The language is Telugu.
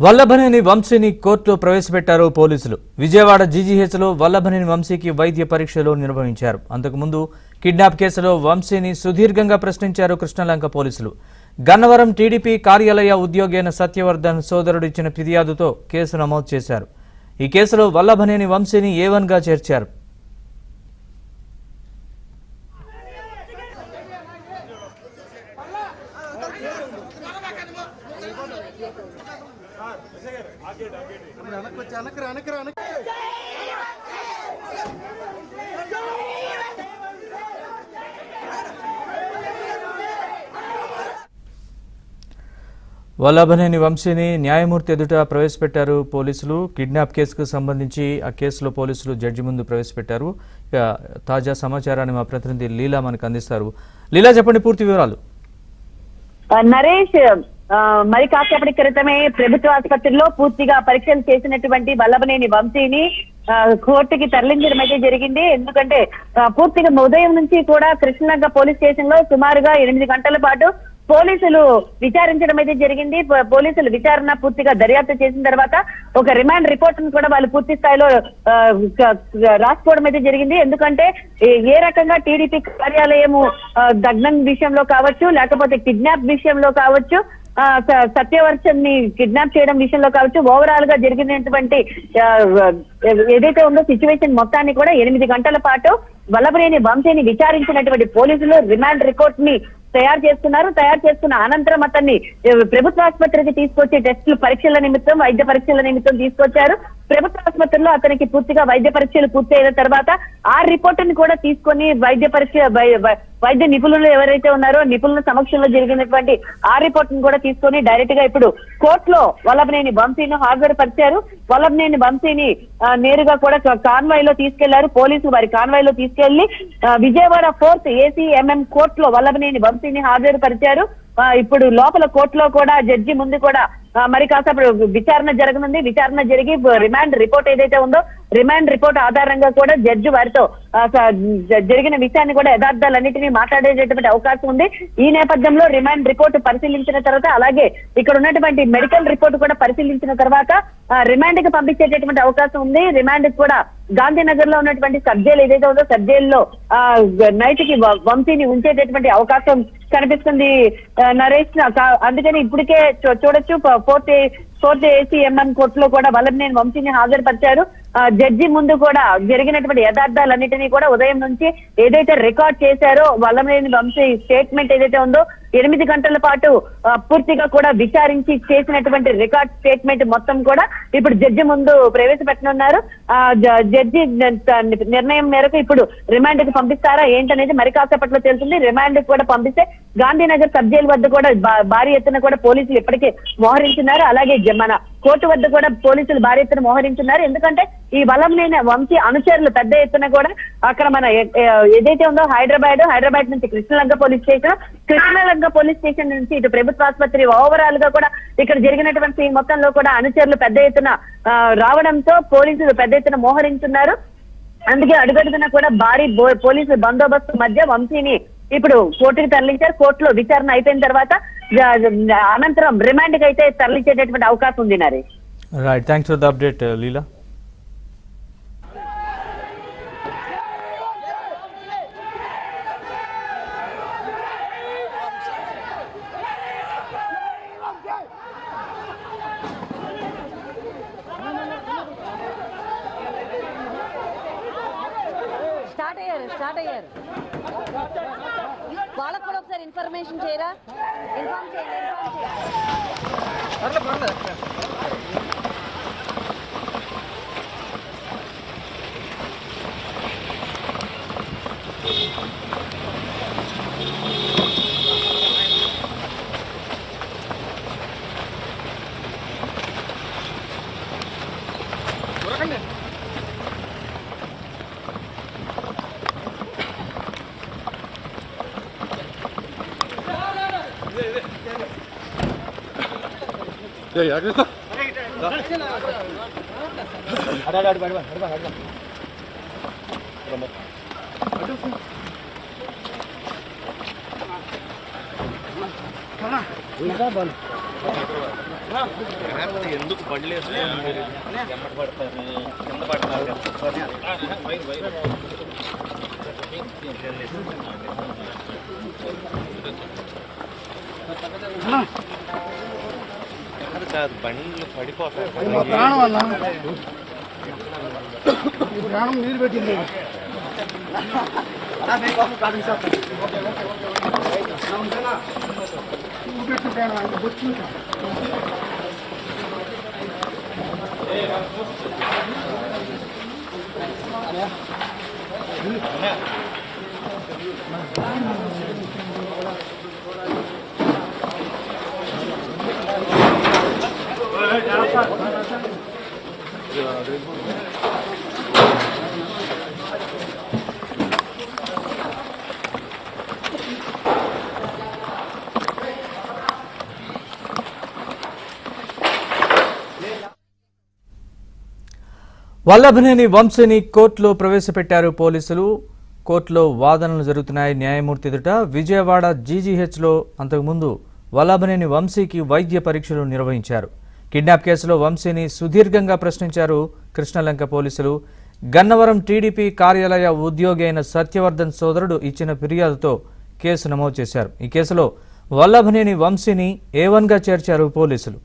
వల్లభనేని వంశీని కోర్టులో ప్రవేశపెట్టారు పోలీసులు. విజయవాడ జీజీహెచ్లో వల్లభనేని వంశీకి వైద్య పరీక్షలు నిర్వహించారు. అంతకుముందు కిడ్నాప్ కేసులో వంశీని సుదీర్ఘంగా ప్రశ్నించారు కృష్ణలంక పోలీసులు. గన్నవరం టీడీపీ కార్యాలయ ఉద్యోగి అయిన సత్యవర్ధన్ సోదరుడు ఇచ్చిన ఫిర్యాదుతో కేసు నమోదు చేశారు. ఈ కేసులో వల్లభనేని వంశీని A1గా చేర్చారు. వల్లభనేని వంశీని న్యాయమూర్తి ఎదుట ప్రవేశపెట్టారు పోలీసులు. కిడ్నాప్ కేసుకు సంబంధించి ఆ కేసులో పోలీసులు జడ్జి ముందు ప్రవేశపెట్టారు. ఇక తాజా సమాచారాన్ని మా ప్రతినిధి లీలా మనకు అందిస్తారు. లీలా, చెప్పండి పూర్తి వివరాలు. నరేష్, మరి కాసేపటి క్రితమే ప్రభుత్వ ఆసుపత్రిలో పూర్తిగా పరీక్షలు చేసినటువంటి వల్లభనేని వంశీని కోర్టుకి తరలించడం అయితే జరిగింది. ఎందుకంటే పూర్తిగా ఉదయం నుంచి కూడా కృష్ణలంక పోలీస్ స్టేషన్ లో సుమారుగా 8 గంటల పాటు పోలీసులు విచారించడం అయితే జరిగింది. పోలీసులు విచారణ పూర్తిగా దర్యాప్తు చేసిన తర్వాత ఒక రిమాండ్ రిపోర్ట్ ను కూడా వాళ్ళు పూర్తి స్థాయిలో రాసుకోవడం అయితే జరిగింది. ఎందుకంటే ఏ రకంగా టీడీపీ కార్యాలయము దగ్నం విషయంలో కావచ్చు, లేకపోతే కిడ్నాప్ విషయంలో కావచ్చు, సత్యవర్ధన్ ని కిడ్నాప్ చేయడం విషయంలో కావచ్చు, ఓవరాల్ గా జరిగినటువంటి ఏదైతే ఉందో సిచ్యువేషన్ మొత్తాన్ని కూడా 8 గంటల పాటు వల్లభనేని వంశీని విచారించినటువంటి పోలీసులు రిమాండ్ రిపోర్ట్ ని తయారు చేస్తున్న అనంతరం అతన్ని ప్రభుత్వ ఆసుపత్రికి తీసుకొచ్చి టెస్టులు పరీక్షల నిమిత్తం, వైద్య పరీక్షల నిమిత్తం తీసుకొచ్చారు. ప్రభుత్వ ఆసుపత్రిలో అతనికి పూర్తిగా వైద్య పరీక్షలు పూర్తయిన తర్వాత ఆ రిపోర్టుని కూడా తీసుకొని వైద్య నిపుణులు ఎవరైతే ఉన్నారో నిపుణుల సమక్షంలో జరిగినటువంటి ఆ రిపోర్ట్ కూడా తీసుకొని డైరెక్ట్ గా ఇప్పుడు కోర్టులో వల్లభనేని వంశీని హాజరుపరిచారు. వల్లభనేని వంశీని నేరుగా కూడా కాన్వాయ్ లో తీసుకెళ్లారు పోలీసులు. వారి కాన్వాయ్ లో తీసుకెళ్లి విజయవాడ 4th ACMM కోర్టులో వల్లభనేని వంశీని హాజరుపరిచారు. ఇప్పుడు లోపల కోర్టులో కూడా జడ్జి ముందు కూడా మరి కాసేపు విచారణ జరగనుంది. విచారణ జరిగి రిమాండ్ రిపోర్ట్ ఏదైతే ఉందో రిమాండ్ రిపోర్ట్ ఆధారంగా కూడా జడ్జి వారితో జరిగిన విషయాన్ని కూడా యథార్థాలన్నింటినీ మాట్లాడేటటువంటి అవకాశం ఉంది. ఈ నేపథ్యంలో రిమాండ్ రిపోర్ట్ పరిశీలించిన తర్వాత, అలాగే ఇక్కడ ఉన్నటువంటి మెడికల్ రిపోర్ట్ కూడా పరిశీలించిన తర్వాత రిమాండ్ కి పంపించేటటువంటి అవకాశం ఉంది. రిమాండ్ కూడా గాంధీనగర్ లో ఉన్నటువంటి సబ్ జైలు ఏదైతే ఉందో సబ్ జైల్లో నైట్ కి వంశీని ఉంచేటటువంటి అవకాశం కనిపిస్తుంది నరేష్. అందుకని ఇప్పటికే చూడొచ్చు 4th ACMM కోర్టులో కూడా వల్లభనేని వంశీని హాజరుపరిచారు. జడ్జి ముందు కూడా జరిగినటువంటి యథార్థాలన్నింటినీ కూడా ఉదయం నుంచి ఏదైతే రికార్డ్ చేశారో వల్లభనేని వంశీ స్టేట్మెంట్ ఏదైతే ఉందో 8 గంటల పాటు పూర్తిగా కూడా విచారించి చేసినటువంటి రికార్డ్ స్టేట్మెంట్ మొత్తం కూడా ఇప్పుడు జడ్జి ముందు ప్రవేశపెట్టనున్నారు. జడ్జి నిర్ణయం మేరకు ఇప్పుడు రిమాండ్ కి పంపిస్తారా ఏంటనేది మరి కాసేపట్లో తెలుస్తుంది. రిమాండ్ కూడా పంపిస్తే గాంధీనగర్ సబ్ జైలు వద్ద కూడా భారీ ఎత్తున కూడా పోలీసులు ఇప్పటికే మోహరించున్నారు. అలాగే మన కోర్టు వద్ద కూడా పోలీసులు భారీ ఎత్తున మోహరించున్నారు. ఎందుకంటే ఈ వల్లభనేని వంశీ అనుచరులు పెద్ద ఎత్తున కూడా అక్కడ మన ఏదైతే ఉందో హైదరాబాద్ నుంచి కృష్ణలంక పోలీస్ స్టేషన్ నుంచి ఇటు ప్రభుత్వ ఆసుపత్రి ఓవరాల్ గా కూడా ఇక్కడ జరిగినటువంటి మొత్తంలో కూడా అనుచరులు పెద్ద ఎత్తున రావడంతో పోలీసులు పెద్ద ఎత్తున మోహరించున్నారు. అందుకే అడుగడుగున కూడా భారీ పోలీసుల బందోబస్తు మధ్య వంశీని ఇప్పుడు కోర్టుకి తరలించారు. కోర్టులో విచారణ అయిపోయిన తర్వాత అనంతరం రిమాండ్ కి అయితే తరలించేటటువంటి అవకాశం ఉంది Naresh. Right, thanks for the update Leela. Start అయ్యారు వాళ్ళకు కూడా ఒకసారి ఇన్ఫర్మేషన్ చేయరా, ఇన్ఫార్మ్ చేయండి. Ya kita. Ada. Mana? Mana? ఎందుకు పడలేదు ఎమ్మటి పడతారు కింద పడతారు కాదు బండ్లు పడిపోతారు ప్రాణం అన్న ప్రాణం నీరు పెట్టింది వల్లభనేని వంశీని కోర్టులో ప్రవేశపెట్టారు పోలీసులు. కోర్టులో వాదనలు జరుగుతున్నాయి. న్యాయమూర్తి ఎదుట విజయవాడ జీజీహెచ్లో అంతకుముందు వల్లభనేని వంశీకి వైద్య పరీక్షలు నిర్వహించారు. కిడ్నాప్ కేసులో వంశీని సుదీర్ఘంగా ప్రశ్నించారు కృష్ణలంక పోలీసులు. గన్నవరం టీడీపీ కార్యాలయ ఉద్యోగి అయిన సత్యవర్ధన్ సోదరుడు ఇచ్చిన ఫిర్యాదుతో కేసు నమోదు చేశారు. ఈ కేసులో వల్లభనేని వంశీని A1గా చేర్చారు పోలీసులు.